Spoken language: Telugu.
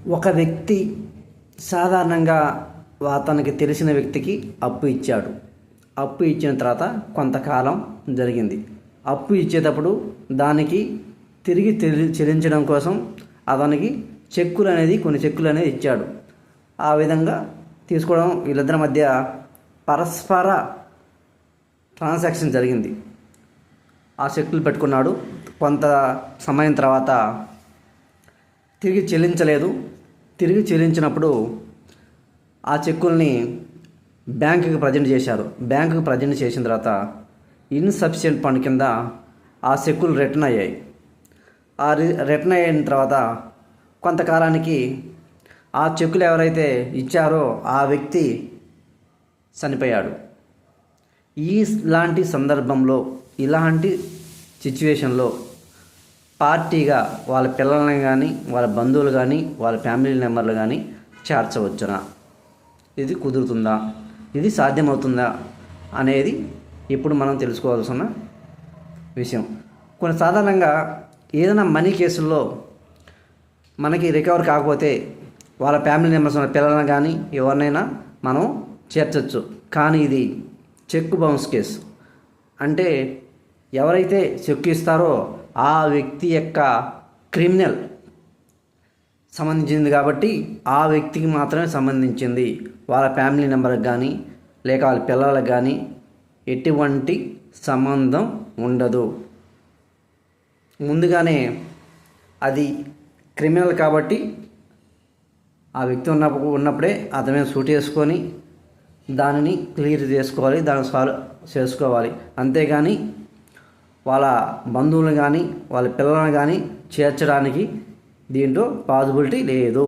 ఒక వ్యక్తి సాధారణంగా తనకి తెలిసిన వ్యక్తికి అప్పు ఇచ్చాడు. అప్పు ఇచ్చిన తర్వాత కొంతకాలం జరిగింది. అప్పు ఇచ్చేటప్పుడు దానికి తిరిగి చెల్లించడం కోసం అతనికి కొన్ని చెక్కులు అనేది ఇచ్చాడు. ఆ విధంగా తీసుకోవడం వీళ్ళిద్దరి మధ్య పరస్పర ట్రాన్సాక్షన్ జరిగింది. ఆ చెక్కులు పెట్టుకున్నాడు. కొంత సమయం తర్వాత తిరిగి చెల్లించలేదు. తిరిగి చెల్లించినప్పుడు ఆ చెక్కుల్ని బ్యాంకుకి ప్రజెంట్ చేశారు. బ్యాంకుకి ప్రజెంట్ చేసిన తర్వాత ఇన్సఫిషియెంట్ ఫండ్ కింద ఆ చెక్కులు రిటర్న్ అయ్యాయి. ఆ రిటర్న్ అయిన తర్వాత కొంతకాలానికి ఆ చెక్కులు ఎవరైతే ఇచ్చారో ఆ వ్యక్తి చనిపోయాడు. ఇలాంటి సందర్భంలో, ఇలాంటి సిచ్యువేషన్లో పార్టీగా వాళ్ళ పిల్లల్ని కానీ, వాళ్ళ బంధువులు కానీ, వాళ్ళ ఫ్యామిలీ మెంబర్లు కానీ చేర్చవచ్చునా? ఇది కుదురుతుందా? ఇది సాధ్యమవుతుందా అనేది ఇప్పుడు మనం తెలుసుకోవాల్సిన విషయం. కొన్ని సాధారణంగా ఏదైనా మనీ కేసుల్లో మనకి రికవర్ కాకపోతే వాళ్ళ ఫ్యామిలీ మెంబర్స్ ఉన్న పిల్లలను కానీ ఎవరినైనా మనం చేర్చవచ్చు. కానీ ఇది చెక్ బౌన్స్ కేసు. అంటే ఎవరైతే చెక్ ఇస్తారో ఆ వ్యక్తి యొక్క క్రిమినల్ సంబంధించింది కాబట్టి ఆ వ్యక్తికి మాత్రమే సంబంధించింది. వాళ్ళ ఫ్యామిలీ మెంబర్కి కానీ లేక వాళ్ళ పిల్లలకు కానీ ఎటువంటి సంబంధం ఉండదు. ముందుగానే అది క్రిమినల్ కాబట్టి ఆ వ్యక్తి ఉన్నప్పుడే అతనే సూట్ చేసుకొని దానిని క్లియర్ చేసుకోవాలి, దాన్ని సాల్వ్ చేసుకోవాలి. అంతేగాని వాళ్ళ బంధువులను కానీ వాళ్ళ పిల్లలను కానీ చేర్చడానికి దీంట్లో పాసిబిలిటీ లేదు.